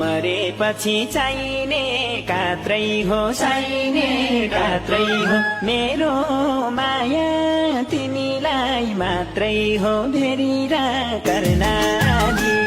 मरेपछि चाहिने कात्रै हो चाहिने कात्रै हो मेरो माया तिमीलाई मात्रै हो भेरी कर्णाली